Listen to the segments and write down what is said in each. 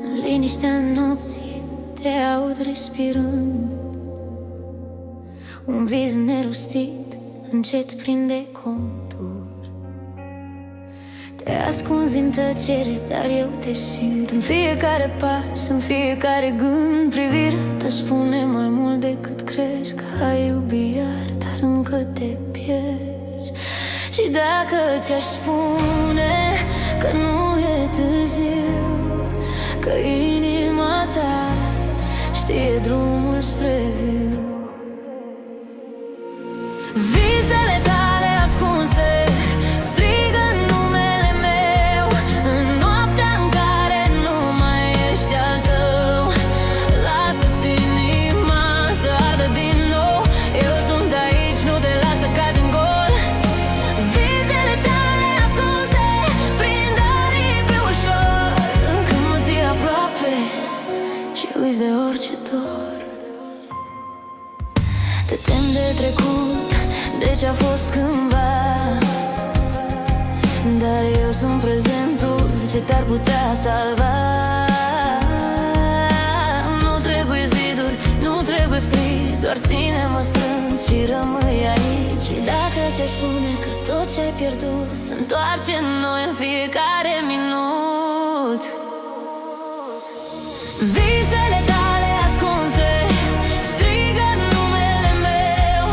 În liniștea nopții te aud respirând. Un vis nerostit încet prinde contur. Te ascunzi în tăcere, dar eu te simt în fiecare pas, în fiecare gând. Privirea ta spune mai mult decât crezi, că ai iubit iar, dar încă te pierzi. Și dacă ți-aș spune că nu e târziu, că inima ta știe drumul spre viu. Visele tale ascunse strigă numele meu în noaptea în care nu mai ești al tău. Lasă-ți inima să ardă din nou, eu sunt aici, nu te las să cazi în gol. Visele tale ascunse prind aripi ușor când mă ții aproape și uiți de orice dor. Te tem de trecut, de ce-a fost cândva, dar eu sunt prezentul ce te-ar putea salva. Nu trebuie ziduri, nu trebuie frizi, doar ține-mă strâns și rămâi aici. Și dacă ți-aș spune că tot ce-ai pierdut se întoarce în noi în fiecare minut. Visele tale ascunse strigă numele meu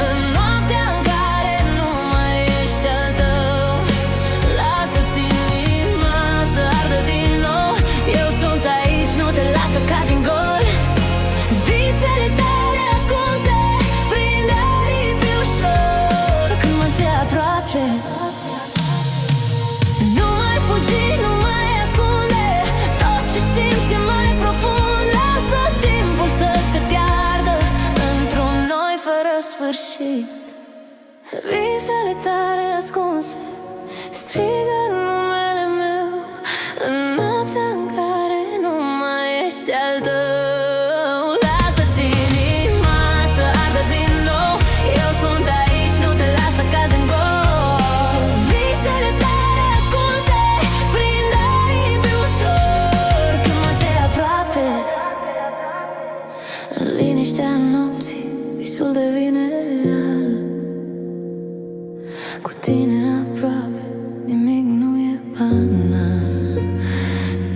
în noaptea în care nu mai ești al tău. Lasă-ți inima să ardă din nou, eu sunt aici, nu te las să cazi în gol. Visele tale ascunse prind aripi ușor când mă ții aproape. Nu mai fugi, nu mai ascunde, tot ce simți e mai profund. Lasă timpul să se piardă într-un noi fără sfârșit. Visele tale ascunse strigă numele meu în noaptea în care nu mai ești al tău. Lasă-ți inima să ardă din nou, eu sunt aici, nu te las să cazi în gol. Visele tale ascunse prind aripi ușor când mă ții aproape. În liniștea nopții visul devine real. Cu tine aproape nimic nu e banal.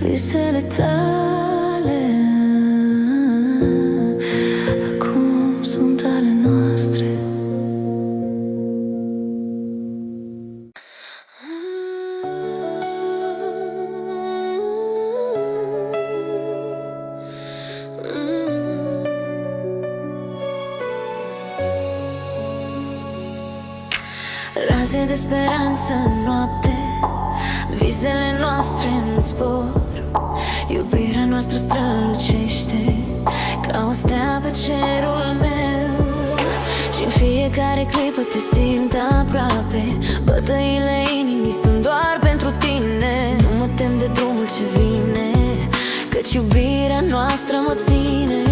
Visele tale acum sunt ale noastre. Raze de speranță în noapte, visele noastre în zbor. Iubirea noastră strălucește ca o stea pe cerul meu. Și în fiecare clipă te simt aproape. Bătăile inimii sunt doar pentru tine. Nu mă tem de drumul ce vine, căci iubirea noastră mă ține.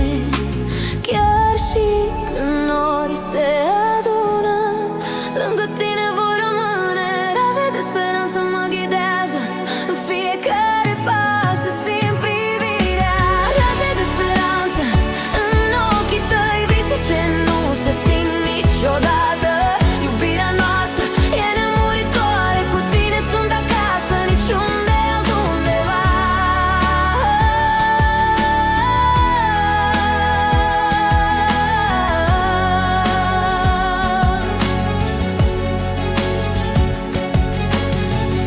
Chiar și când norii se adună, lângă tine vor rămâne. Raze de speranță mă ghidează în fiecare pas, să simt privirea. Raze de speranță în ochii tăi, vise ce nu se sting niciodată. Iubirea noastră e nemuritoare, cu tine sunt acasă, niciunde altundeva.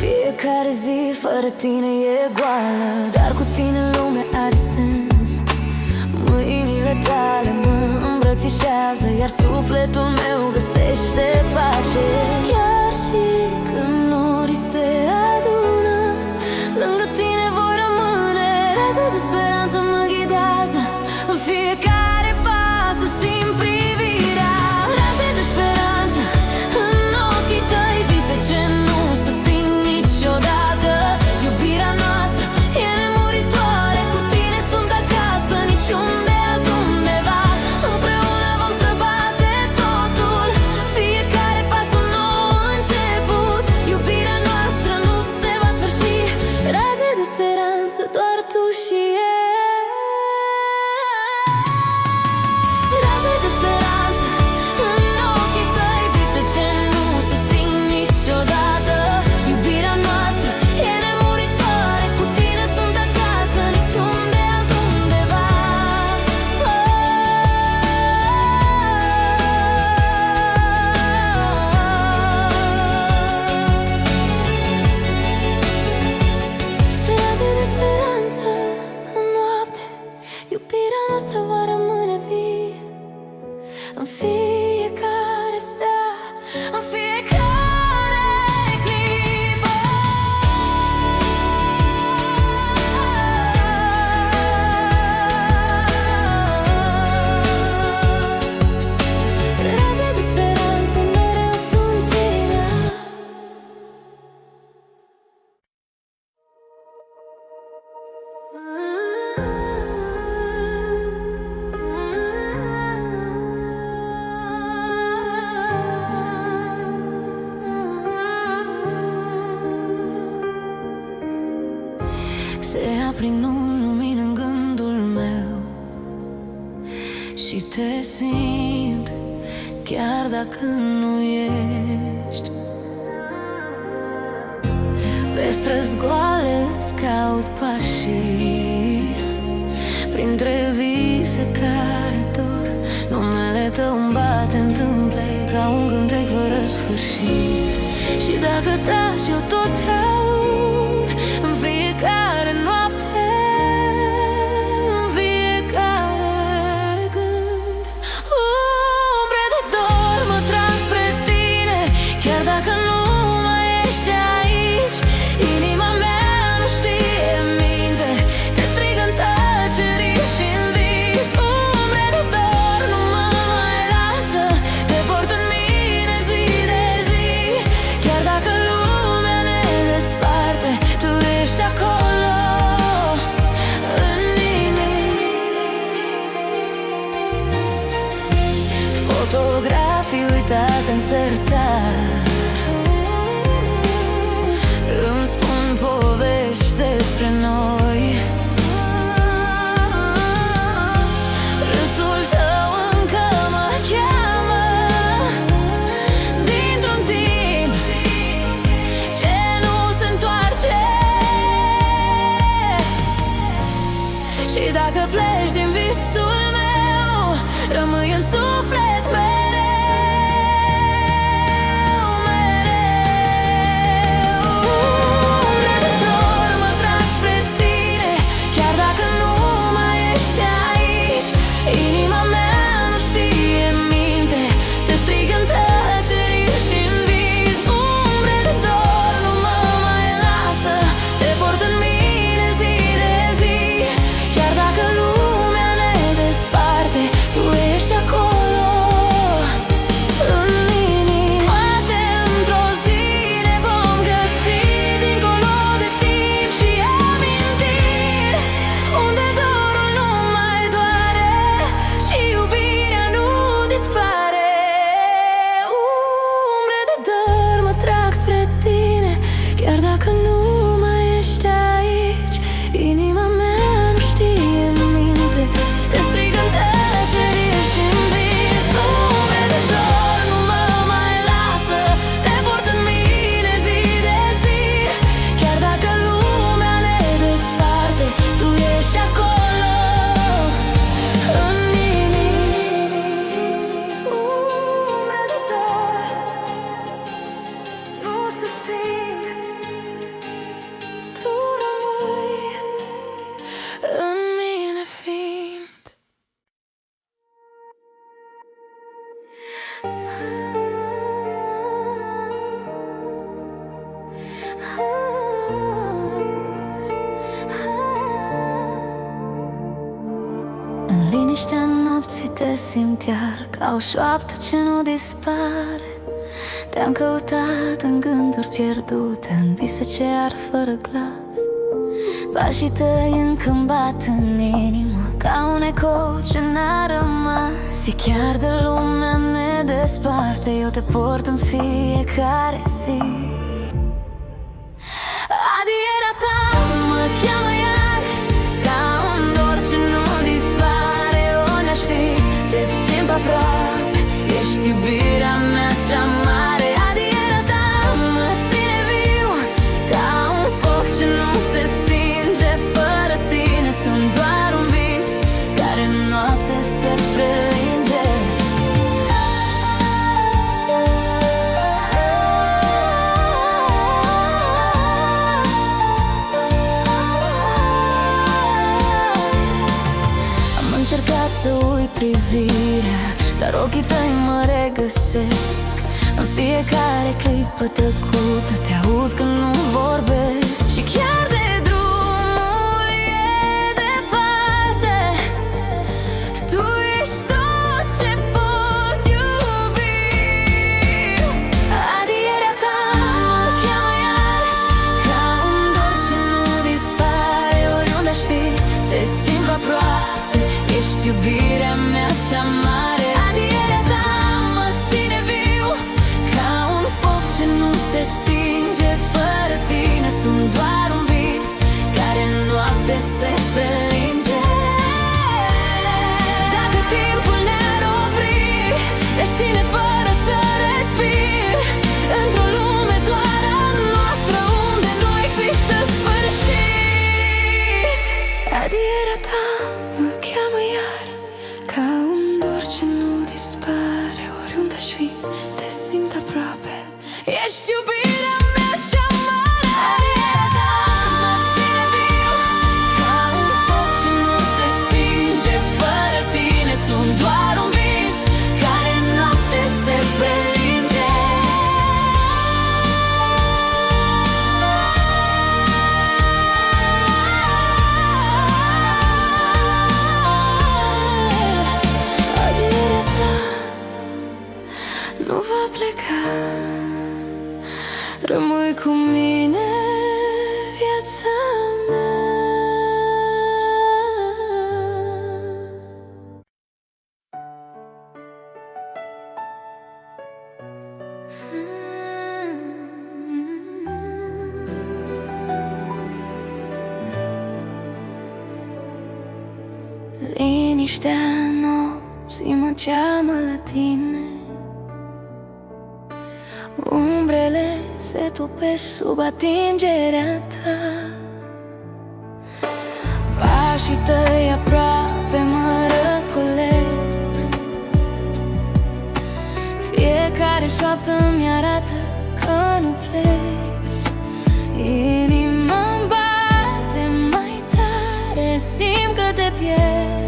Fiecare zi fără tine e goală, dar cu tine lumea are sens. Mâinile tale mă îmbrățișează, iar sufletul meu găsește pace. Chiar și când norii se adună, lângă tine vor rămâne. Raze de speranță mă ghidează în fiecare pas, să simt privirea. Raze de speranță în ochii tăi, vise ce nu se sting niciodată. Iubirea noastră e nemuritoare, cu tine sunt acasă, niciunde altundeva. Împreună vom străbate totul, fiecare pas un nou speranță, doar tu și eu. Raze de speranță în ochii tăi, vise ce nu se sting niciodată. Iubirea noastră e nemuritoare, cu tine sunt acasă, niciunde altundeva. Raze de speranță în noapte, iubirea noastră va rămâne vie în fiecare stea, în fiecare clipă. Raze de speranță mereu tu în tine. Se aprind un lumină în gândul meu și te simt, chiar dacă nu ești. Pe străzi goale îți caut pașii, printre vise care dor. Numele tău îmi bate în tâmple ca un cântec fără sfârșit. Și dacă taci, eu tot te aud în fiecare noapte, în fiecare gând. Umbre de dor mă trag spre tine, chiar dacă nu mai ești aici. Inima mea nu știe minte, te strig în tăceri și în vis. Umbre de dor nu mă mai lasă, te port în mine zi de zi. Chiar dacă lumea ne desparte, tu ești acolo în inimi. Fotografii uitate în sertar îmi spun povești despre noi. Râsul tău încă mă cheamă dintr-un timp ce nu se întoarce. Și dacă pleci din visul meu, rămâi în suflet mereu, mereu. Umbre de dor mă trag spre tine, chiar dacă nu mai ești aici. Inima mea nu știe minte, te strig în tăceri și în vis. Umbre de dor nu mă mai lasă, te port în mine zi de zi. Chiar dacă lumea ne desparte, tu ești acolo în inimi. Poate într-o zi ne vom găsi dincolo de timp și amintiri, unde dorul nu mai doare și iubirea nu dispare. Umbre de dor mă trag spre tine, chiar dacă nu mai ești aici. Inima mea nu știe minte, te strig în tăceri și în vis. Umbre de dor nu mă mai lasă, te port în mine zi de zi. Chiar dacă lumea ne desparte, tu ești acolo în inimi. Umbre de dor nu se sting, tu rămâi în mine fiind. În liniștea nopții te simt iar, ca o șoaptă ce nu dispare. Te-am căutat în gânduri pierdute, în vise ce ar fără glas. Pașii tăi încă-mi bat în inimă, ca un ecou ce n-a rămas. Și chiar de lumea ne desparte, eu te port în fiecare zi. Adierea ta mă cheamă să uit privirea, dar ochii tăi mă regăsesc. În fiecare clipă tăcută te aud când nu vorbesc. Și chiar de drumul e departe, tu ești tot ce pot iubi. Adierea ta mă cheamă iar, ca un dor ce nu dispare. Oriunde aș fi, te simt aproape, ești iubirea mea cea mare. Adierea ta mă ține viu, ca un foc ce nu se stinge. Fără tine sunt doar un vis, care în noapte se prelinge. Dacă timpul ne-ar opri, te-aș ține fără să respir, într-o lume doar a noastră, unde nu există sfârșit. Adierea ta mă cheamă iar, ca un dor ce nu dispare. Oriunde aș fi, te simt aproape, ești iubirea mea cea mare. Adierea ta mă ține viu, ca un foc ce nu se stinge. Fără tine sunt doar un vis, care în noapte se prelinge. Adierea ta nu va pleca, rămâi cu mine viața mea. Liniștea nopții mă cheamă la tine, umbrele se topesc sub atingerea ta. Pașii tăi aproape mă răscolesc, fiecare șoaptă mi arată că nu pleci. Inima-mi bate mai tare, simt că te pierd,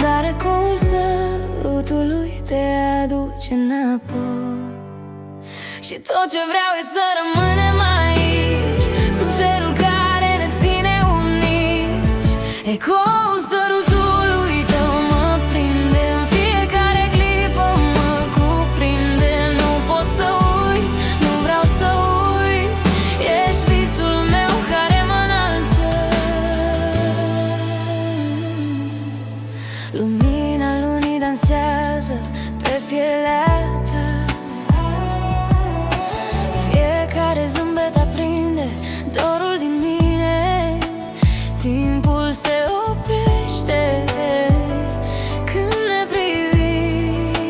dar ecoul sărutului te aduce înapoi. Și tot ce vreau e să rămânem aici, sub cerul care ne ține unici. Ecoul sărutului tău mă prinde, în fiecare clipă mă cuprinde. Nu pot să uit, nu vreau să uit, ești visul meu care mă înalță. Lumina lunii dansează pe pielea ta, fiecare zâmbet aprinde dorul din mine. Timpul se oprește când ne privim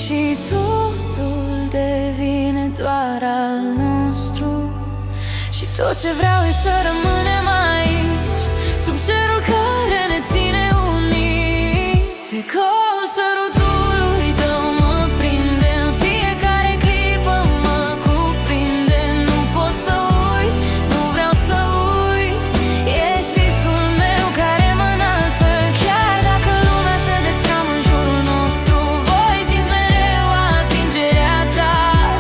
și totul devine doar al nostru. Și tot ce vreau e să rămânem aici, sub cerul care ne ține uniți. Ecoul sărutului tău mă prinde, în fiecare clipă mă cuprinde. Nu pot să uit, nu vreau să uit, ești visul meu care mă înalță. Chiar dacă lumea se destramă în jurul nostru, voi simți mereu atingerea ta.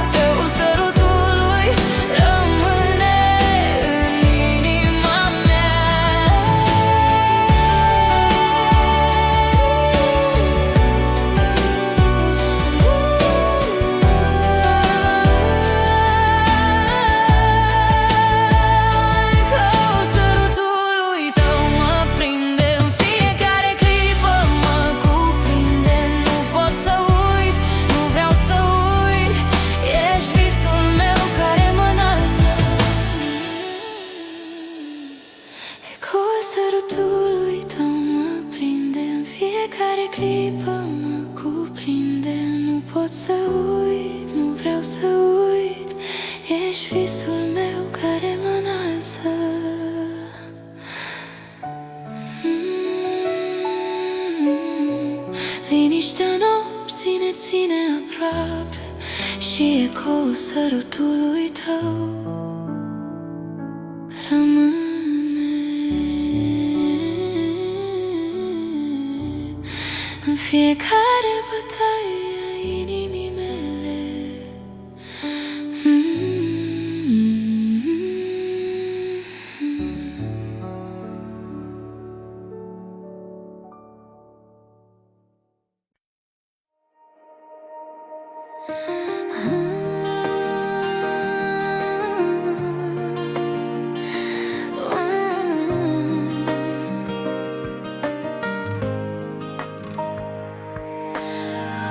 Ecoul sărutului rămâne în inima mea. Ecoul sărutului tău mă prinde, în fiecare clipă mă cuprinde. Nu pot să uit, nu vreau să uit, ești visul meu care mă înalță. Ecoul sărutului tău mă prinde, în fiecare clipă mă cuprinde. Nu pot să uit, nu vreau să uit, ești visul meu care mă înalță. Liniștea nopții ne ține aproape și ecoul sărutului tău rămâne fiecare bătaie a inimii mele.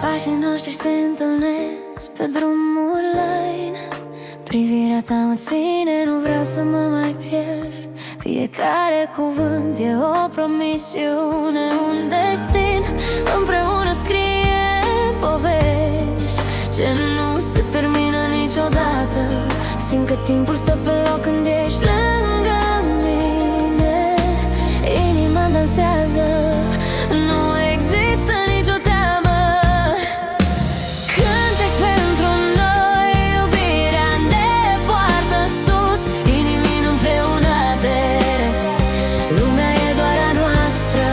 Pașii noștri se întâlnesc pe drumul line. Privirea ta mă ține, nu vreau să mă mai pierd. Fiecare cuvânt e o promisiune, un destin. Împreună scriem povești ce nu se termină niciodată. Simt că timpul stă pe loc când ești lângă mine. Inima dansează, nu există nicio teamă. Cântec pentru noi, iubirea ne poartă sus. Inimi împreunate, lumea e doar a noastră.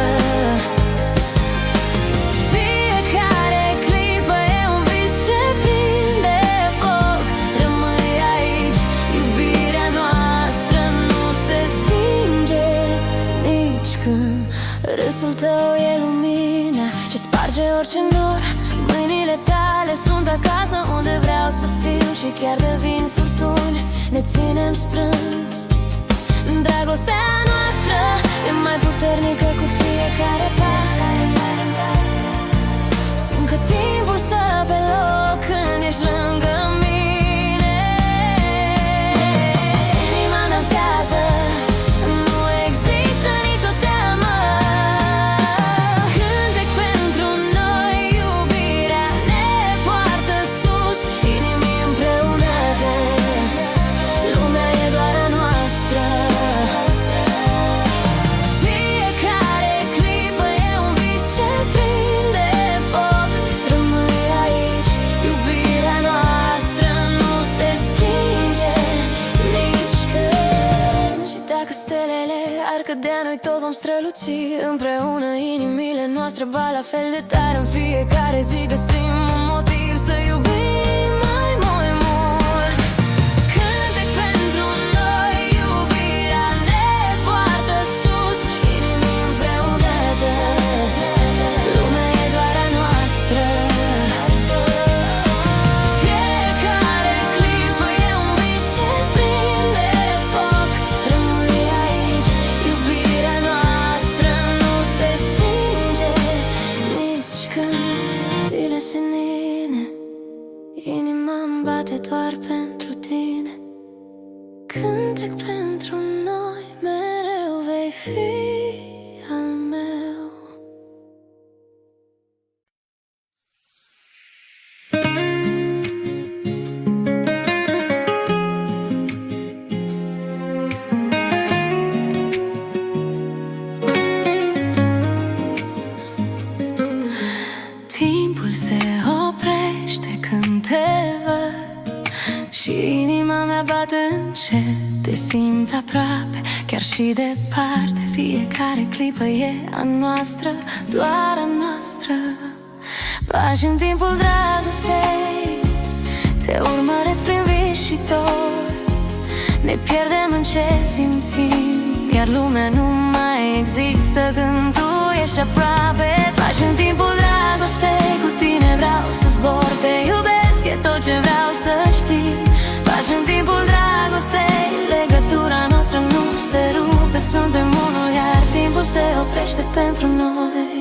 Fiecare clipă e un vis ce prinde foc. Rămâi aici, iubirea noastră nu se stinge nici când. Râsul tău e lumina ce sparge orice nor. Mâinile tale sunt acasă unde vreau să fiu. Și chiar de vin furtuni, ne ținem strâns. Dragostea noastră e mai puternică cu fiecare pas. Simt că timpul stă pe loc când ești lângă mine. Inima dansează, nu există nicio teamă. Cântec pentru noi, iubirea ne poartă sus. Inimi împreunate, lumea e doar a noastră. Fiecare clipă e un vis ce prinde foc. Rămâi aici, iubirea noastră nu se stinge nici când. Și dacă stelele ar cădea, noi tot vom străluci. Împreună inimile noastre bat la fel de tare. În fiecare zi găsim un motiv să iubim mai mult. Cântec pentru noi, iubirea ne poartă sus. Inimi împreunate, lumea e doar a noastră. Fiecare clipă e un vis ce prinde foc. Rămâi aici, iubirea noastră nu se stinge nici când. Zile senine, inima-mi bate doar pentru tine. Cântec pentru noi, mereu vei fi al meu. Timpul se oprește când te văd și inima mea bate încet. Te simt aproape, chiar și departe. Fiecare clipă e a noastră, doar a noastră. Pași în timpul dragostei, te urmăresc prin vis și dor. Ne pierdem în ce simțim, iar lumea nu mai există când tu ești aproape. Pași în timpul dragostei, cu tine vreau să zbor. Te iubesc, e tot ce vreau să știi. Pași în timpul dragostei, legătura noastră nu se rupe. Suntem unul, iar timpul se oprește pentru noi.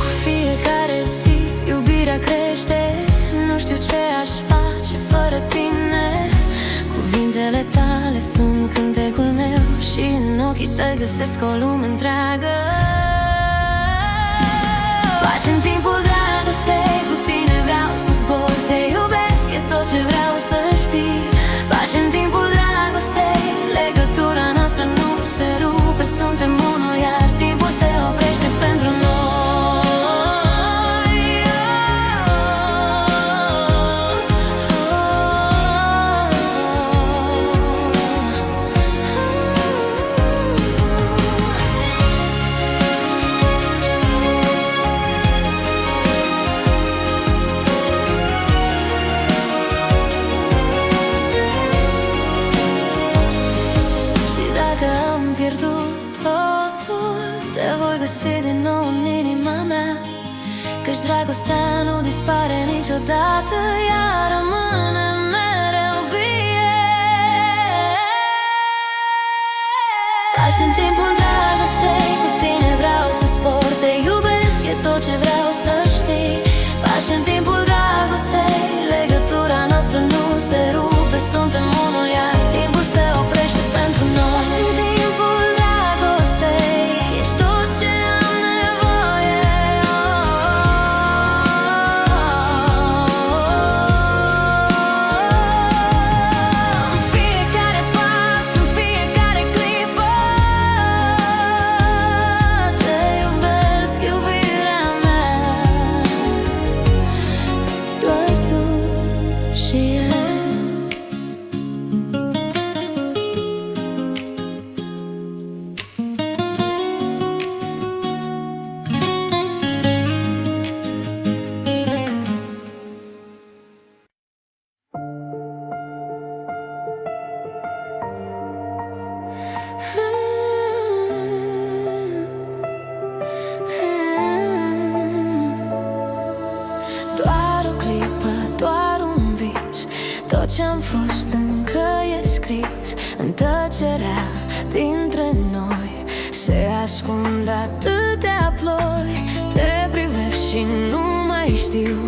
Cu fiecare zi, iubirea crește. Nu știu ce aș face fără tine. Cuvintele tale sunt cântecul meu și în ochii tăi găsesc o lume întreagă. Pași în timpul dragostei, cu tine vreau să zbor. Te iubesc, e tot ce vreau să știi. Pași în timpul dragostei, legătura noastră nu se rupe. Suntem unul, iar timpul se oprește pentru noi. am pierdut totul, te voi găsi din nou în inima mea, căci dragostea nu dispare niciodată, ea rămâne mereu vie. Pași în timpul dragostei, cu tine vreau să spor, te iubesc, e tot ce vreau să știi. Pași în timpul dragostei, legătura noastră nu se rupe, suntem unul, iar timpul se oprește pentru noi. Pași în timpul dragostei, ești tot ce am nevoie. În fiecare pas, în fiecare clipă, te iubesc, iubirea mea, doar tu și eu. Doar o clipă, doar un vis, tot ce-am fost încă e scris. În tăcerea dintre noi se ascund atâtea ploi. Te privesc și nu mai știu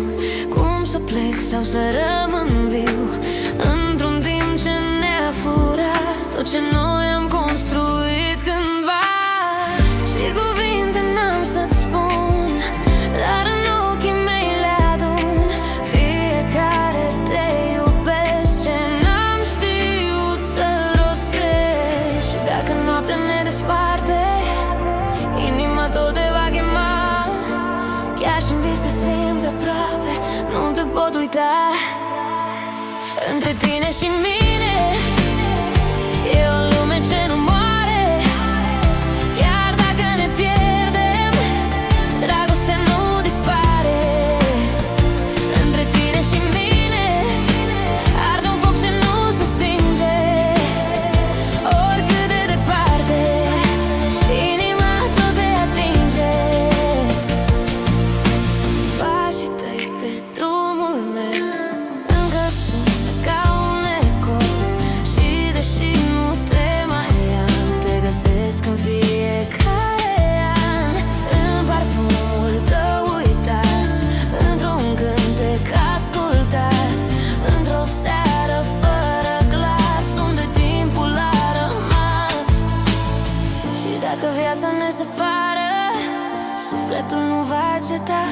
cum să plec sau să rămân viu într-un timp ce ne-a furat tot ce noi am construit cândva. Și cuvinte n-am să-ți spun, dar în ochii mei le adun. Fiecare te iubesc, ce n-am știut să rostesc. Și dacă noaptea ne desparte, inima tot te va chema. Chiar și-n vis te simt aproape, nu te pot uita. Între tine și mine e o lume ce nu moare. Chiar dacă ne pierdem, dragostea nu dispare. Între tine și mine arde un foc ce nu se stinge. Oricât de departe, inima tot te atinge. Pașii tăi pe drumul meu încă sună ca un eco. Și deși nu te mai am, te găsesc în fiecare an. În parfumul tău uitat, într-un cântec ascultat, într-o seară fără glas, unde timpul a rămas. Și dacă viața ne separă, sufletul nu va ceta.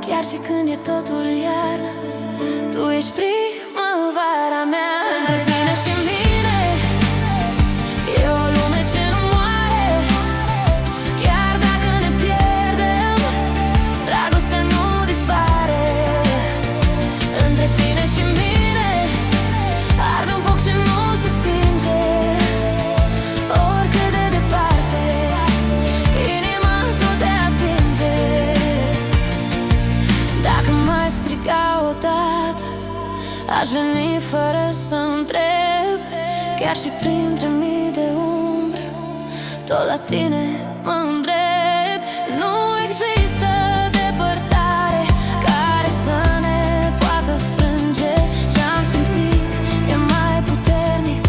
Chiar și când e totul iarnă, tu ești primăvara mea. Între tine și mine e o lume ce nu moare. Chiar dacă ne pierdem, dragostea nu dispare. Între tine și mine arde un foc ce nu se stinge. Oricât de departe, inima tot te atinge. Dacă m-ai striga odată, aș veni fără să întreb. Chiar și printre mii de umbre, tot la tine mă îndrept. Nu există depărtare care să ne poată frânge. Ce-am simțit e mai puternic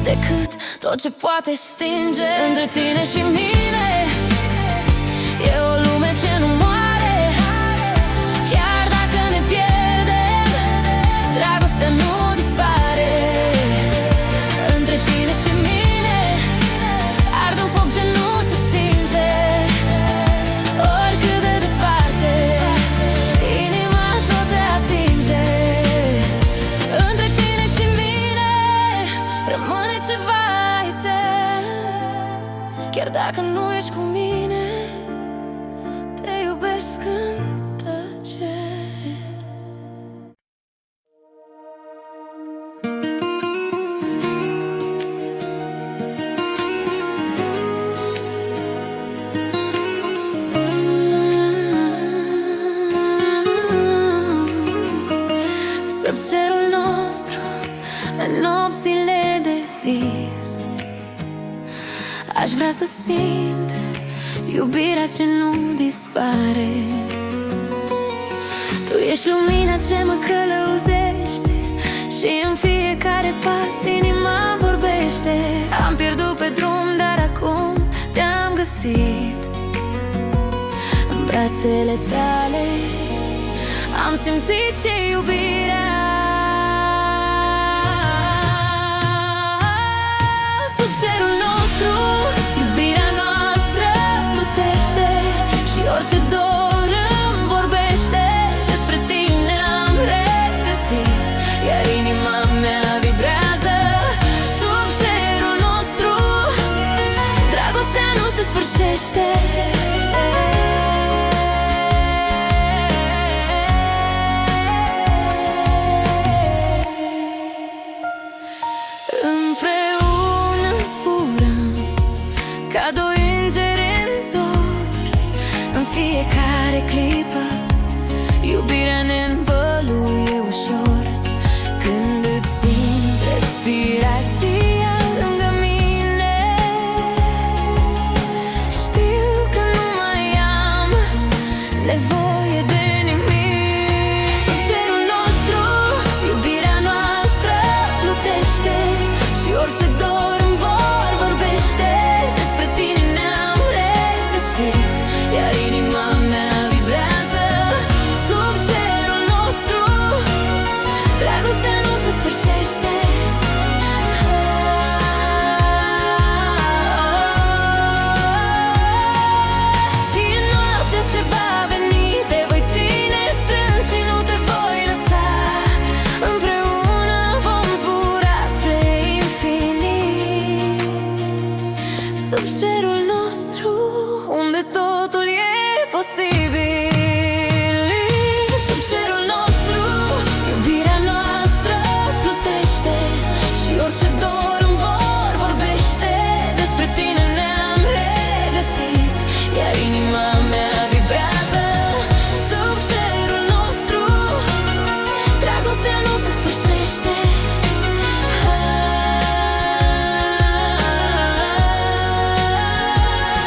decât tot ce poate stinge. Între tine și mine e o lume ce nu moare. Chiar dacă ne pierdem, dragostea nu dispare. Între tine și mine arde un foc ce nu se stinge. Oricât de departe, inima tot te atinge. Între tine și mine rămâne ceva etern. Chiar dacă nu ești cu mine, te iubesc în tăcere. Sub cerul nostru, în nopțile de vis, Aș vrea să simt iubirea ce nu dispare. Tu ești lumina ce mă călăuzește și în fiecare pas inima vorbește. Am pierdut pe drum, dar acum te-am găsit. În brațele tale am simțit ce iubirea. Sub cerul nostru, iubirea noastră plutește și orice dor îmi vorbește. Despre tine am regăsit, iar inima mea vibrează. Sub cerul nostru, dragostea nu se sfârșește. Împreună zburăm ca doi îngeri în zori. În fiecare clipă iubirea ne învăluie ușor. Când îți simt respirația lângă mine, știu că nu mai am nevoie de nimic. Sub cerul nostru, iubirea noastră plutește și orice dor îmi vorbește. Despre tine ne-am regăsit, iar inima mea vibrează. Sub cerul nostru, dragostea nu se sfârșește. Și în noaptea ce va veni te voi ține strâns și nu te voi lăsa. Împreună vom zbura spre infinit. Sub cerul nostru, unde totul e posibil. Sub cerul nostru, iubirea noastră plutește și orice dor îmi vorbește. Despre tine ne-am regăsit, iar inima mea vibrează. Sub cerul nostru, dragostea nu se sfârșește.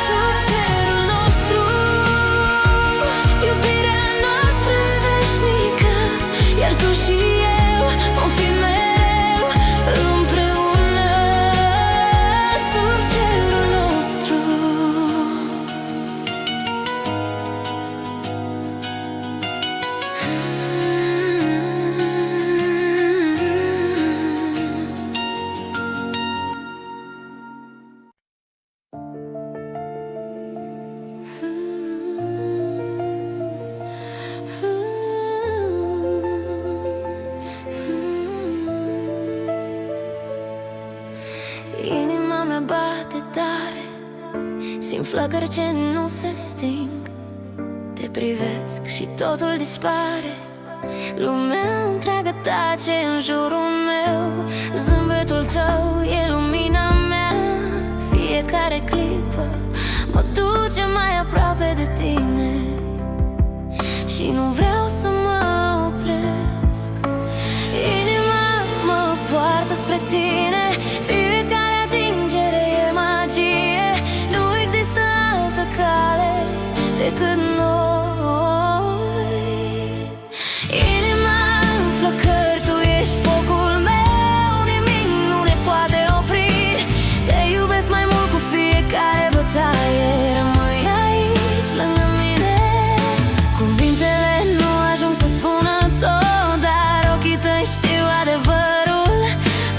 Sub cerul nostru, iubirea noastră veșnică, iar tu și eu vom fi mereu împreună. Sub cerul nostru. Inima mea bate tare, simt flăcări ce nu se sting. Te privesc și totul dispare. Lumea întreagă tace în jurul meu. Zâmbetul tău e lumina mea. Fiecare clipă mă duce mai aproape de tine și nu vreau să mă opresc. Inima mă poartă spre tine. Fiecare atingere e magie. Nu există altă cale decât noi. Inima în flăcări, tu ești focul meu. Nimic nu ne poate opri. Te iubesc mai mult cu fiecare bătaie. Rămâi aici lângă mine. Cuvintele nu ajung să spună tot, dar ochii tăi știu adevărul.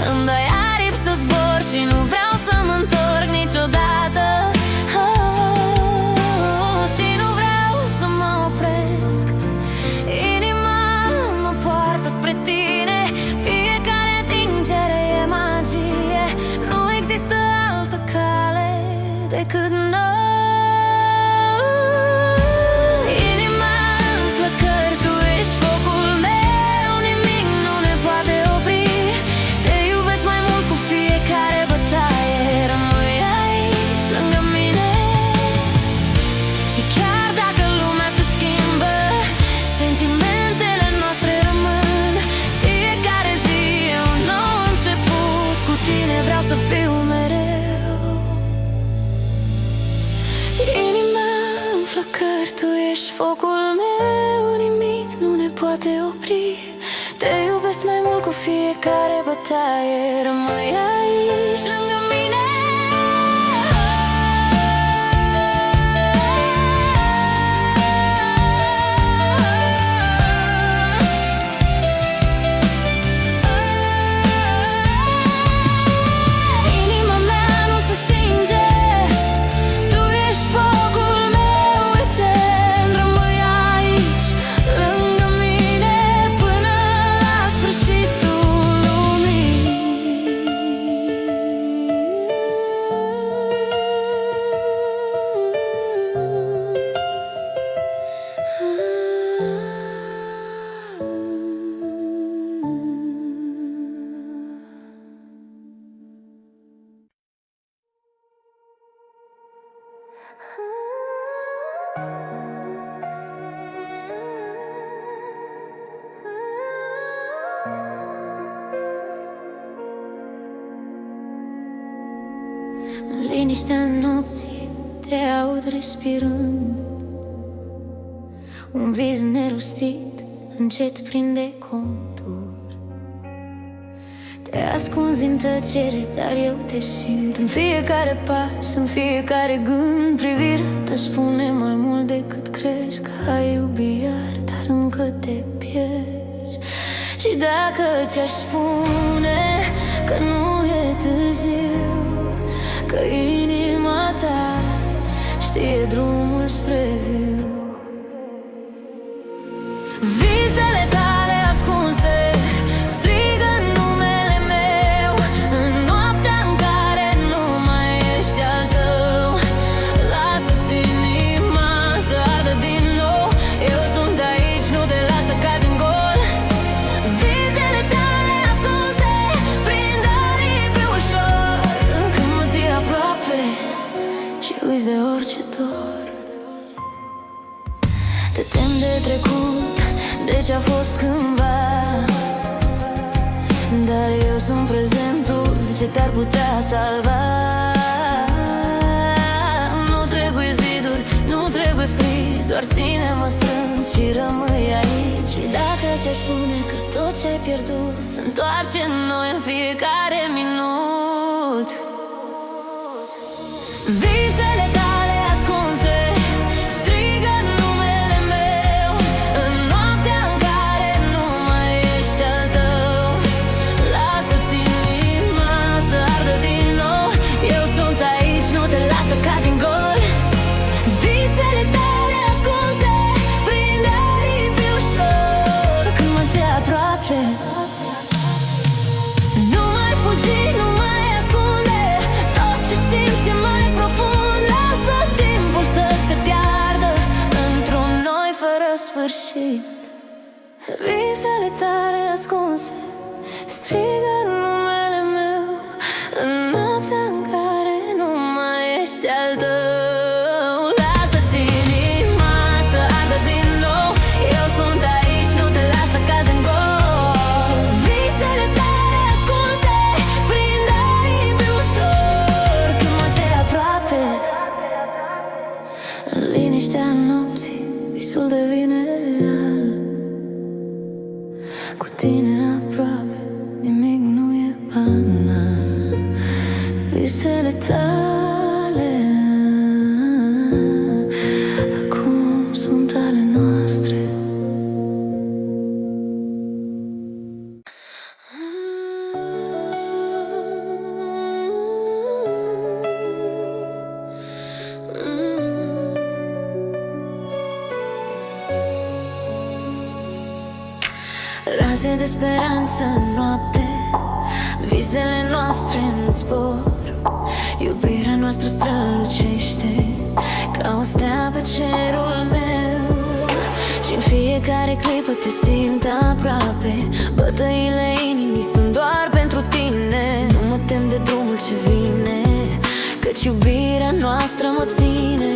Îmi dai aripi să zbor și nu vreau să mă întorc niciodată. Și nu vreau să mă opresc. Inima mă poartă spre tine. Fiecare atingere e magie. Nu există altă cale decât noi. Inima în flăcări, tu ești focul meu. Nimic nu ne poate opri. Te iubesc mai mult cu fiecare bătaie. Rămâi aici lângă mine. Și chiar dacă lumea se schimbă, sentimentele noastre rămân. Fiecare zi e un nou început. Cu tine vreau să fiu mereu. cer, tu ești focul meu, nimic nu ne poate opri. Te iubesc mai mult cu fiecare bătaie, rămâi aici lângă mine. În liniștea nopții te aud respirând, un vis nerostit încet prinde contur. Te ascunzi în tăcere, dar eu te simt în fiecare pas, în fiecare gând. Privirea ta spune mai mult decât crezi, că ai iubit iar, dar încă te pierzi. Și dacă ți-aș spune că nu e târziu, că inima ta știe drumul spre viu, visele tale ascunse strigă numele meu în noaptea în care nu mai ești al tău. Lasă-ți inima să ardă din nou, eu sunt aici, nu te las să cazi în gol. Visele tale ascunse prind aripi ușor, când mă ții aproape și uiți de orice dor. Te tem de trecut, de ce-a fost cândva, dar eu sunt prezentul ce te-ar putea salva. Nu trebuie ziduri, nu trebuie frizi, doar ține-mă strâns și rămâi aici. Și dacă ți-aș spune că tot ce-ai pierdut se întoarce în noi în fiecare minut. Visele tale ascunse strigă numele meu în noaptea în care nu mai ești al tău. Lasă-ți inima să ardă din nou, eu sunt aici, nu te las să cazi în gol. Visele tale ascunse prind aripi ușor, când mă ții aproape. Nu mai fugi, nu mai ascunde, tot ce simți e mai profund. Lasă timpul să se piardă într-un noi fără sfârșit. Visele tale ascunse strigă numele meu în noaptea în care nu mai ești al tău. Lasă-ți inima să ardă din nou, eu sunt aici, nu te las să cazi în gol. Visele tale ascunse prind aripi ușor, când mă ții aproape. În liniștea nopții visul devine real, cu tine aproape nimic nu e banal. Visele tale acum sunt ale noastre. Raze de speranță în noapte, visele noastre în zbor. Iubirea noastră strălucește ca o stea pe cerul meu. Și-n fiecare clipă te simt aproape, bătăile inimii sunt doar pentru tine. Nu mă tem de drumul ce vine, căci iubirea noastră mă ține.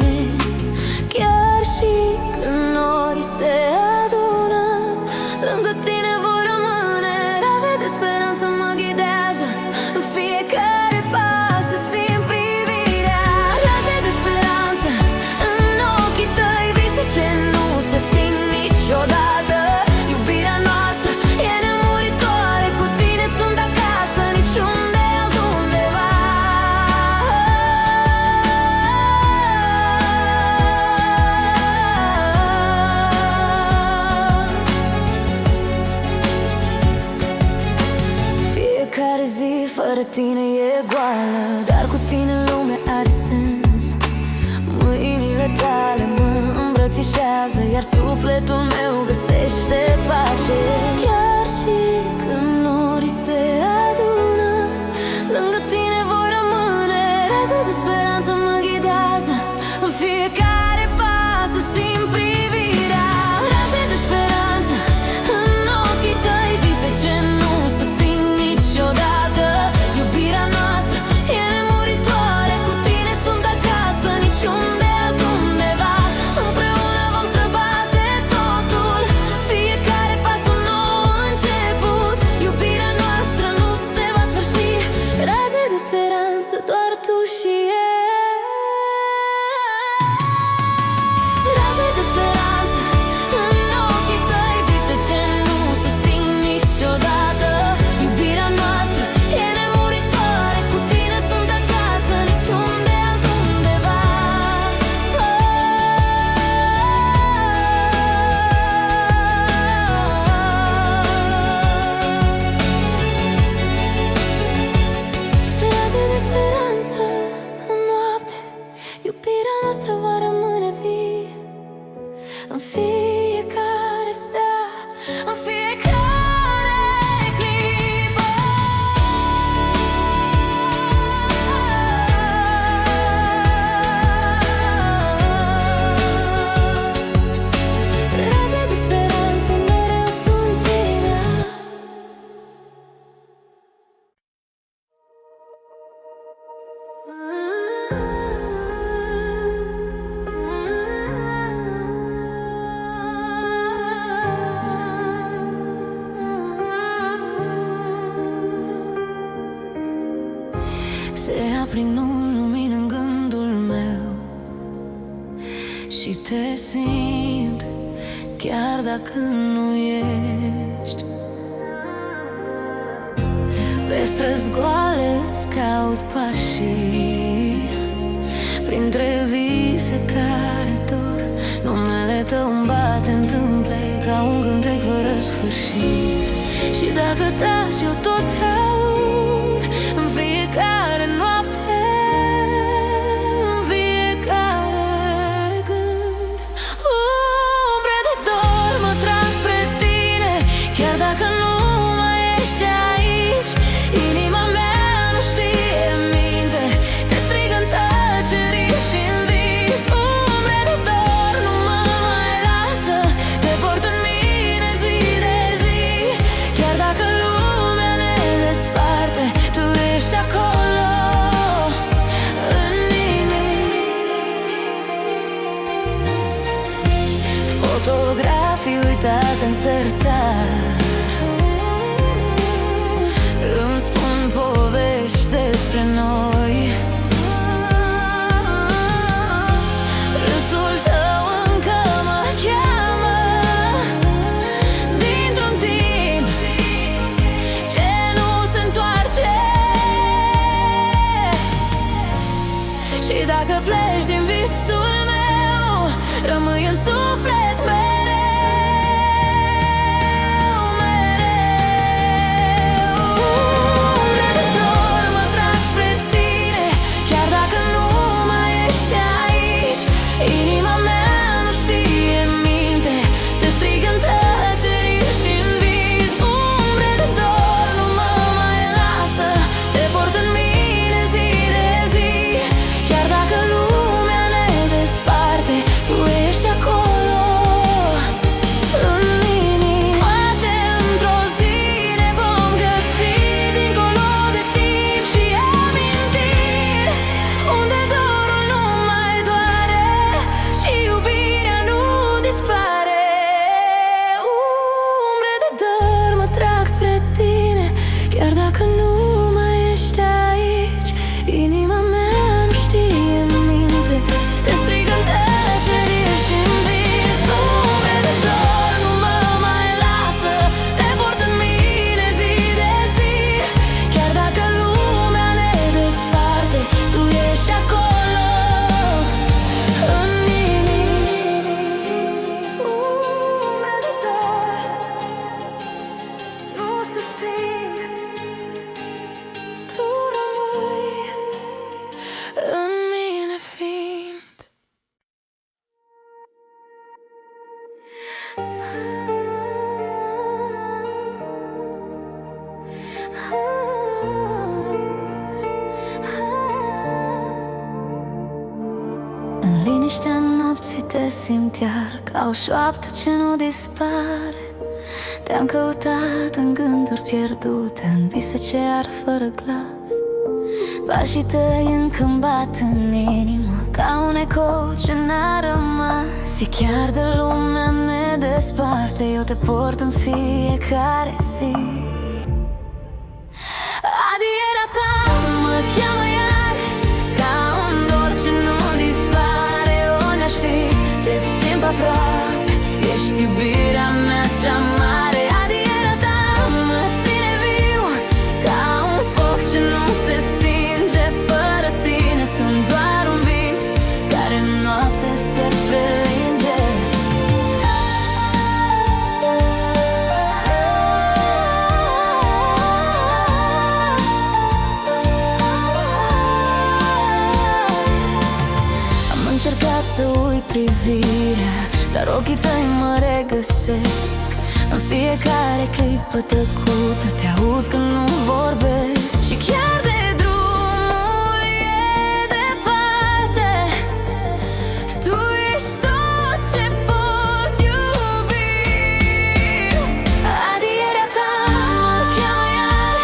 Chiar și când norii se adună, lângă tine vor rămâne. Raze de speranță mă ghidează în fiecare pas, să simt privirea. Raze de speranță în ochii tăi, vise tine e goală, dar cu tine lumea are sens. Mâinile tale mă îmbrățișează, iar sufletul meu găsește pace. Chiar și când norii se adună, lângă tine voi rămâne. Raze de speranță mă ghidează în fiecare pas, să simt privirea. Raze de speranță în ochii tăi, vise ce nu se sting niciodată. Iubirea noastră e nemuritoare, cu tine sunt acasă, niciunde altundeva. Împreună vom străbate totul, fiecare pas un nou început. Iubirea noastră nu se va sfârși, raze de speranță, doar tu și eu. Raze de speranță în ochii tăi, vise ce nu se sting niciodată. Iubirea noastră e nemuritoare, cu tine sunt acasă, niciunde altundeva. Raze de speranță în noapte, iubirea noastră va rămâne vie în fiecare stea, în fiecare clipă. Raze de speranță mereu tu în tine. Se aprind lumini în gândul meu și te simt, chiar dacă nu ești. Pe străzi goale îți caut pașii, printre vise care dor. Numele tău îmi bate în tâmple ca un cântec fără sfârșit. Și dacă taci, eu tot te aud în fiecare noapte, în fiecare gând. Umbre de dor mă trag spre tine, chiar dacă nu mai ești aici. Inima mea nu știe minte, te strig în tăceri și în vis. Umbre de dor nu mă mai lasă, te port în mine zi de zi. Chiar dacă lumea ne desparte, tu ești acolo în nimic. Fotografii uitate în sertar îmi spun povești despre noi. Râsul tău încă mă cheamă dintr-un timp ce nu se întoarce. Și dacă pleci din visul meu, rămâi în suflet mereu, mereu. Umbre de dor mă trag spre tine, chiar dacă nu mai ești aici. Inima mea nu știe minte, te strig în tăceri și în vis. Umbre de dor nu mă mai lasă, te port în mine zi de zi. Chiar dacă lumea ne desparte, tu ești acolo liniștea nopții te simt iar, ca o șoaptă ce nu dispare. Te-am căutat în gânduri pierdute, în vise ce ar fără glas. Pașii tăi încă-mi bat în inimă, ca un eco ce n-a rămas. Și chiar de lumea ne desparte, eu te port în fiecare zi. Adierea ta mă cheamă iar, ca un dor ce nu dispare. Oriunde aș fi, te simt aproape, ești iubirea mea cea mare. Adierea ta mă ține viu, ca un foc ce nu se stinge. Fără tine sunt doar un vis, care în noapte se prelinge. Am încercat să uit privirea, dar ochii tăi mă regăsesc. În fiecare clipă tăcută te aud când nu vorbesc. Și chiar de drumul e departe, tu ești tot ce pot iubi. Adierea ta mă cheamă iar,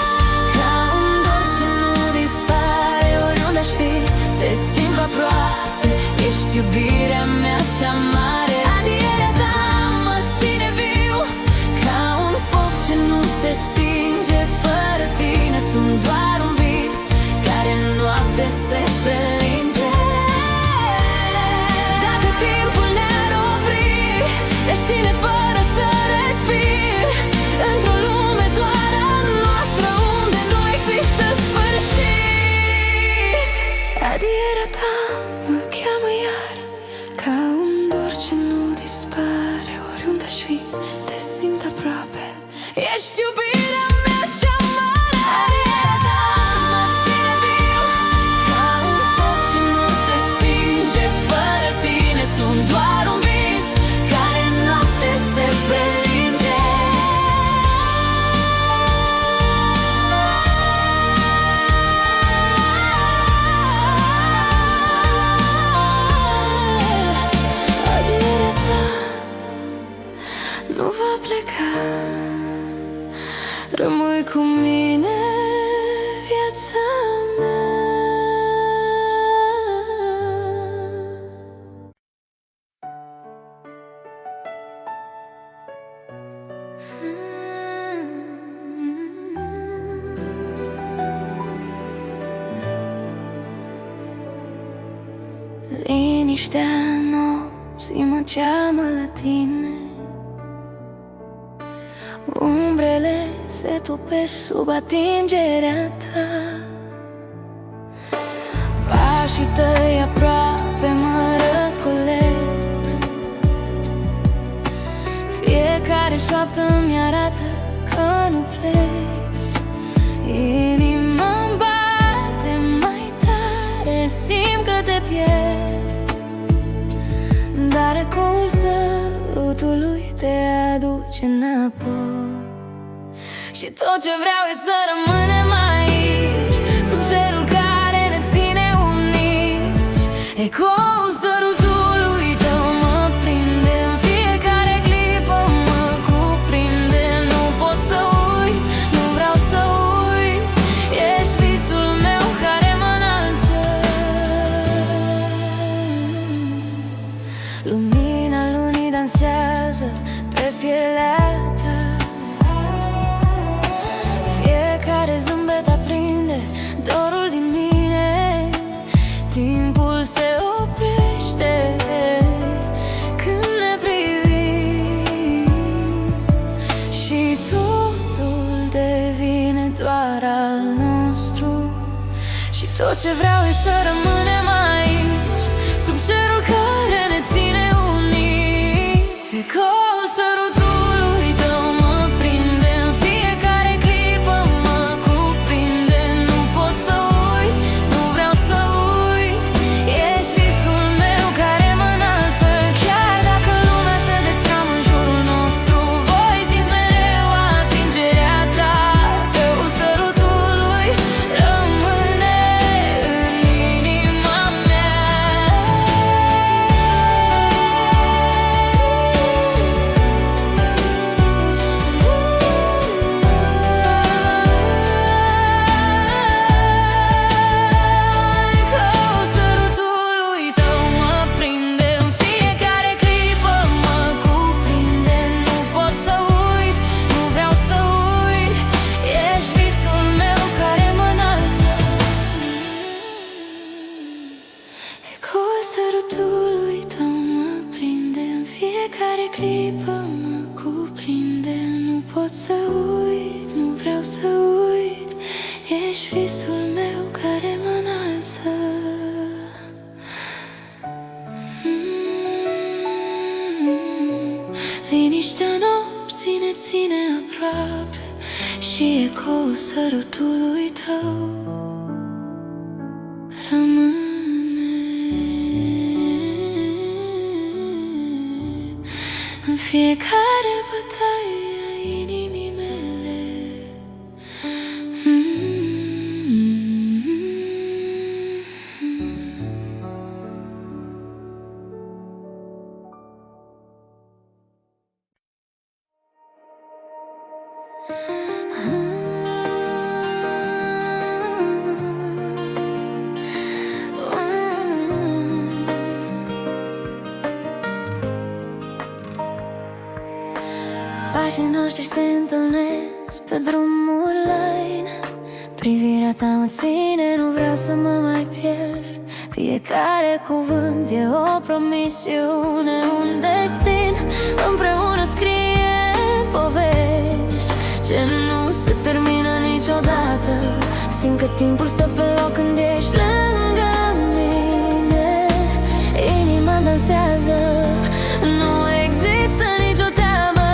ca un dor ce nu dispare. Oriunde aș fi, te simt aproape, ești iubirea mea cea mare. Adierea ta mă ține viu, ca un foc ce nu se stinge. Fără tine sunt doar un vis, care în noapte se prelinge. Dacă timpul ne-ar opri, te-aș ține fără să respir, într-o lume doar a noastră, unde nu există sfârșit. Adierea ta mă cheamă iar, ca un dor ce nu dispare. Oriunde aș fi, te simt aproape, ești iubirea mea cea mare. Adierea ta mă ține viu, ca un foc ce nu se stinge. Fără tine sunt doar un vis, care în noapte se prelinge. Adierea ta nu va pleca, rămâi cu mine, viața mea. Liniștea nopții mă cheamă la tine, umbrele se topesc sub atingerea ta. Pașii tăi aproape mă răscolesc, fiecare șoaptă mi arată că nu pleci. Inima-mi bate mai tare, simt că te pierd, dar ecoul sărutului te aduce înapoi. Și tot ce vreau e să rămânem aici, sub cerul care ne ține unici. Ecoul sărutului tău mă prinde, în fiecare clipă mă cuprinde. Nu pot să uit, nu vreau să uit, ești visul meu care mă înalță. Lumina lunii dansează pe pielea ta, fiecare zâmbet aprinde dorul din mine. Timpul se oprește când ne privim și totul devine doar al nostru. Și tot ce vreau e să rămânem aici, sub cerul care ne ține uniți. Ecoul sărutului tău mă prinde, în fiecare clipă mă cuprinde. Nu pot să uit, nu vreau să uit, ești visul meu care mă înalță. Chiar dacă lumea se destramă în jurul nostru, voi simți mereu atingerea ta. Ecoul sărutului rămâne în inima mea. clipă mă cuprinde. Nu pot să uit, nu vreau să uit. Ești visul meu care mă înalță. Liniștea nopții ne ține aproape și ecoul sărutului tău rămâne în fiecare bătaie a inimii mele. Pașii noștri se întâlnesc pe drumul line. Privirea ta mă ține, nu vreau să mă mai pierd. Fiecare cuvânt e o promisiune, un destin. Împreună scriem povești ce nu se termină niciodată. Simt că timpul stă pe loc când ești lângă mine. Inima dansează, nu există nicio teamă.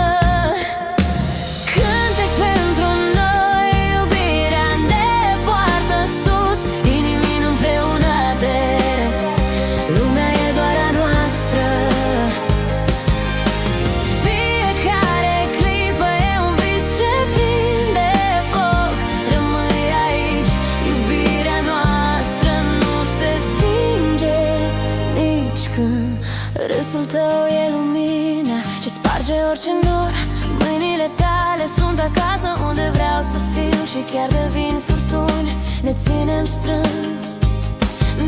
Cântec pentru noi, iubirea ne poartă sus. Inimi împreunate, lumea e doar a noastră. Fiecare clipă e un vis ce prinde foc. Rămâi aici, iubirea noastră nu se stinge nici când. Râsul tău e lumina ce sparge orice nor. Mâinile tale sunt acasă unde vreau să fiu. Și chiar de vin furtuni, ne ținem strâns.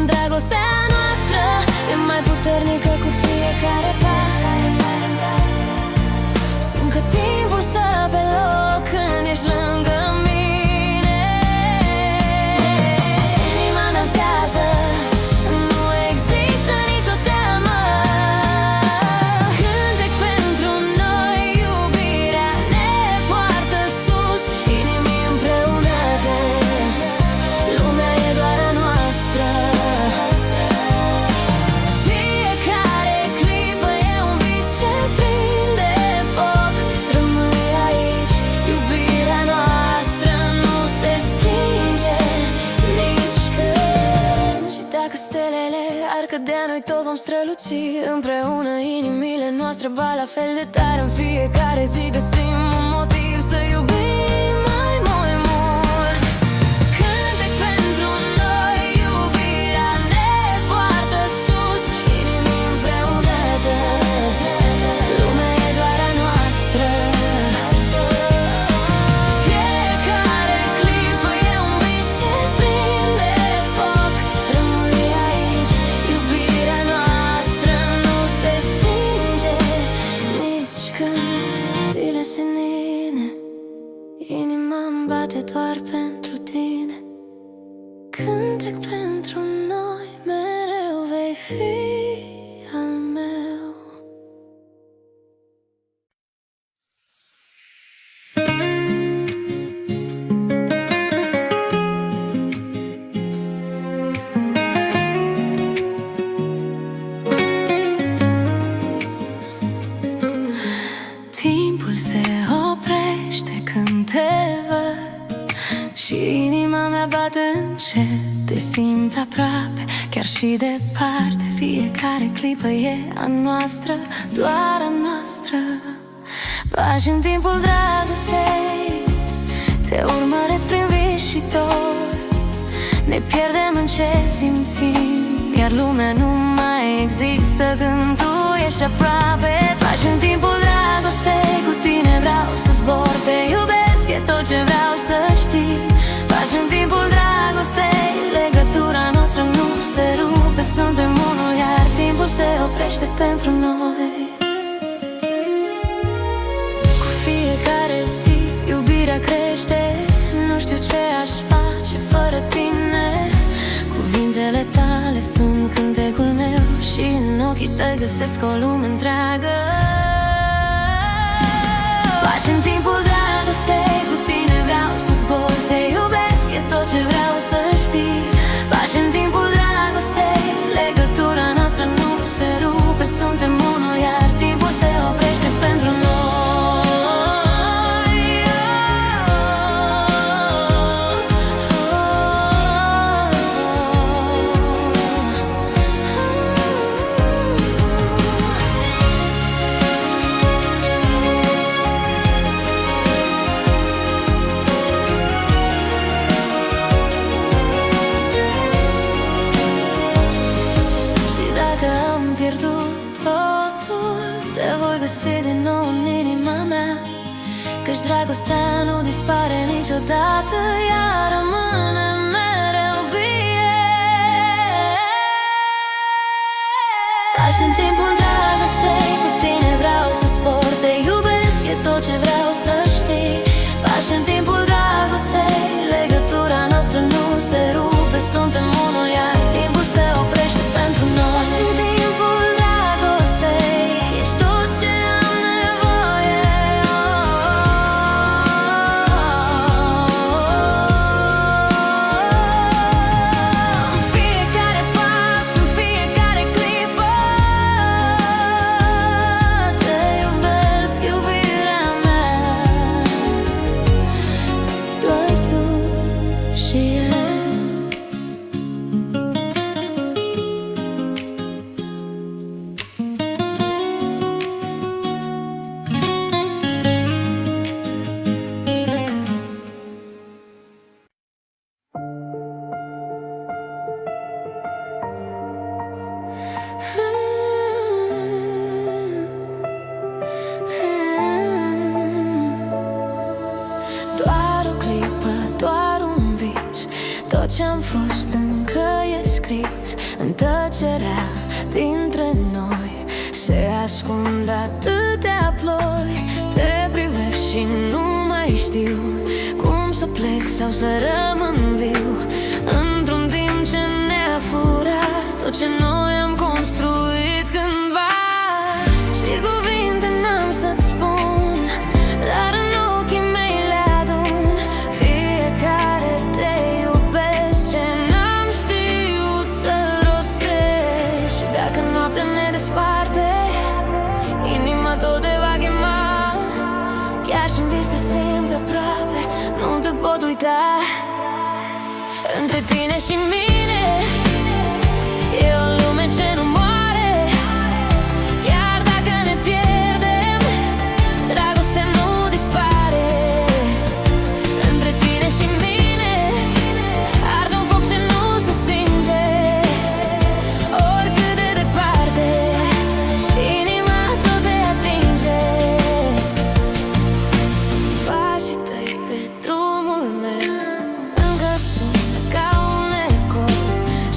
Dragostea noastră e mai puternică cu fiecare pas. Simt că timpul stă pe loc când ești lângă mine. Inima dansează, nu există nicio teamă. Cântec pentru noi, iubirea ne poartă sus. Inimi împreunate, lumea e doar a noastră. Fiecare clipă e un vis ce prinde foc. Rămâi aici, iubirea noastră nu se stinge nici când. Și dacă stelele ar cădea, noi toți vom străluci împreună. Inimile noastre bat la fel de tare. În fiecare zi găsim un motiv să iubim mai mult. Cântec pentru noi, iubirea ne poartă sus. Inimi împreunate, lumea e doar a noastră. Fiecare clipă e un vis ce prinde foc. Rămâi aici, iubirea noastră nu se stinge nici când. Zile senine, inima-mi bate doar pentru tine. Cântec pentru noi, mereu vei fi al meu. Timpul se oprește când te văd și inima mea bate încet. Te simt aproape, chiar și departe. Fiecare clipă e a noastră, doar a noastră. Pași în timpul dragostei, te urmăresc prin vis și dor. Ne pierdem în ce simțim, iar lumea nu mai există când tu ești aproape. Pași în timpul dragostei, cu tine vreau să zbor. Te iubesc, e tot ce vreau să știi. Pași în timpul dragostei, legătura noastră nu se rupe. Suntem unul, iar timpul se oprește pentru noi. Cu fiecare zi, iubirea crește. Nu știu ce aș face fără tine. Cuvintele tale sunt cântecul meu și în ochii tăi găsesc o lume întreagă. Pași în timpul dragostei, cu tine vreau să zbor. Te iubesc, e tot ce vreau să știi. Pași în timpul dragostei, legătura noastră nu se rupe. Suntem unul, iar timpul se oprește pentru noi. Pierdut totul, te voi găsi din nou în inima mea, căci dragostea nu dispare niciodată, ea rămâne mereu vie. Pași în timpul dragostei, cu tine vreau să zbor. Te iubesc, e tot ce vreau să știi. Pași în timpul dragostei, legătura noastră nu se rupe. Suntem unul, iar timpul se oprește pentru noi. Pași în timpul dragostei, ești tot ce am nevoie. În fiecare pas, în fiecare clipă, te iubesc, iubirea mea, doar tu și eu. Doar o clipă, doar un vis, tot ce-am fost încă e scris în tăcerea dintre noi. Se ascund atâtea ploi, te privesc și nu mai știu cum să plec sau să rămân viu într-un timp ce ne-a furat tot ce noi am construit cândva. Și cuvinte n-am să-ți spun, dar în ochii mei le adun. Fiecare te iubesc, ce n-am știut să rostesc. Și dacă noaptea ne desparte, inima tot te va chema. Chiar și-n vis te simt aproape, nu te pot uita. Între tine și mine e o lume ce nu moare. Chiar dacă ne pierdem, dragostea nu dispare. Între tine și mine arde un foc ce nu se stinge. Oricât de departe, inima tot te atinge. Pașii tăi pe drumul meu încă sună ca un eco.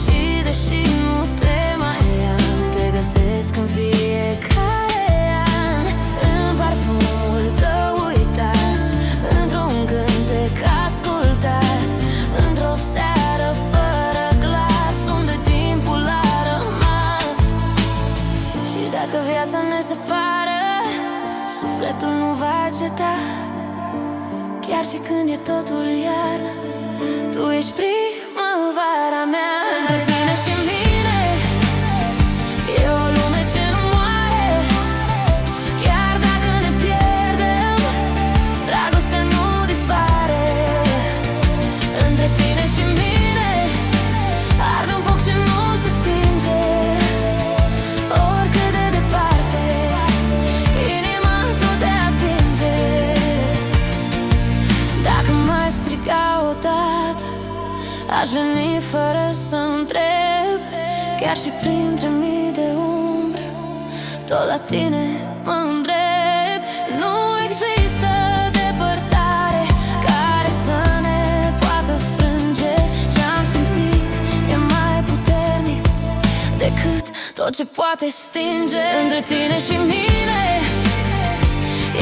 Și deși nu te mai am, te găsesc în fiecare an. În parfumul tău uitat, într-un cântec ascultat, într-o seară fără glas, unde timpul a rămas. Și dacă viața ne separă, sufletul nu va ceta. Chiar și când e totul iarnă, tu ești primăvara mea. Între tine și mine e o lume ce nu moare. Chiar dacă ne pierdem, dragostea nu dispare. Între tine și mine arde un foc ce nu se stinge. Oricât de departe, inima tot te atinge. Dacă m-ai striga odată, aș veni fără să întreb. Chiar și printre mii de umbre, tot la tine mă îndrept. Nu există depărtare care să ne poată frânge. Ce-am simțit e mai puternic decât tot ce poate stinge. Între tine și mine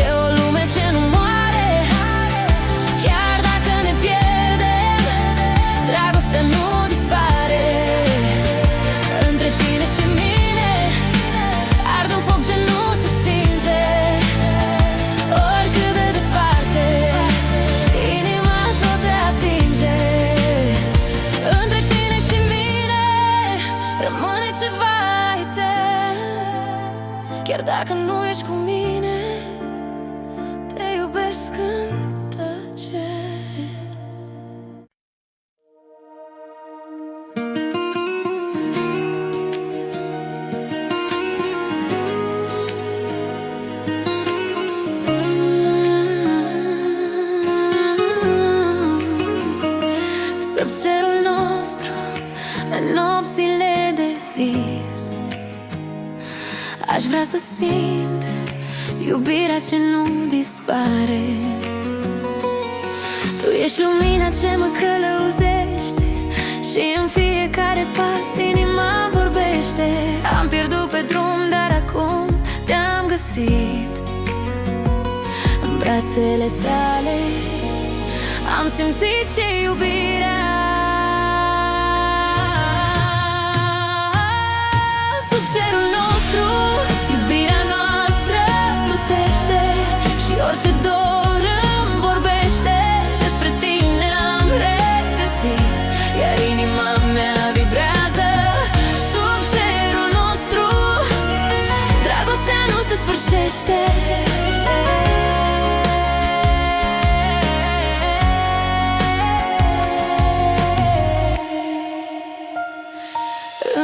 e o lume ce nu moare. Chiar dacă ne pierdem, dragostea nu dispare. Între tine și mine arde un foc ce nu se stinge. Oricât de ceva etern. Chiar dacă nu ești cu mine, te iubesc în tăcere. Sub cerul nostru, în nopțile de vis, aș vrea să simt iubirea ce nu dispare. Tu ești lumina ce mă călăuzește și în fiecare pas inima vorbește. Am pierdut pe drum, dar acum te-am găsit. În brațele tale am simțit ce iubirea. Sub cerul nostru, iubirea noastră plutește și orice dor îmi vorbește. Despre tine am regăsit, iar inima mea vibrează. Sub cerul nostru, dragostea nu se sfârșește.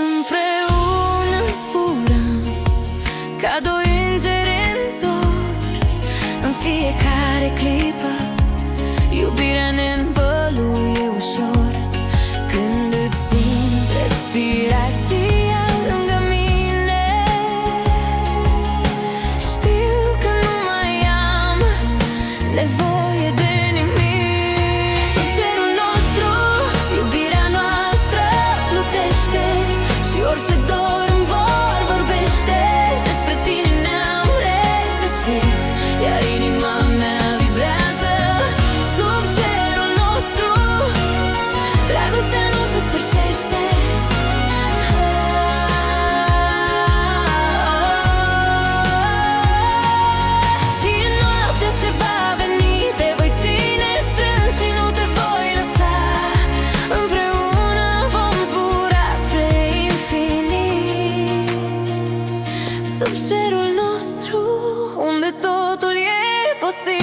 Împreună zburăm ca doi îngeri în zori. În fiecare clipă iubirea ne învăluie ușor. Când îți simt respirația lângă mine, știu că nu mai am nevoie de nimic. Sub cerul nostru, iubirea noastră plutește și orice dor îmi vorbește. Despre tine ne-am regăsit, iar inima mea vibrează. Sub cerul nostru, dragostea nu se sfârșește. Și în noaptea ce va veni te voi ține strâns și nu te voi lăsa. Împreună vom zbura spre infinit. Sub cerul nostru, unde totul e posibil.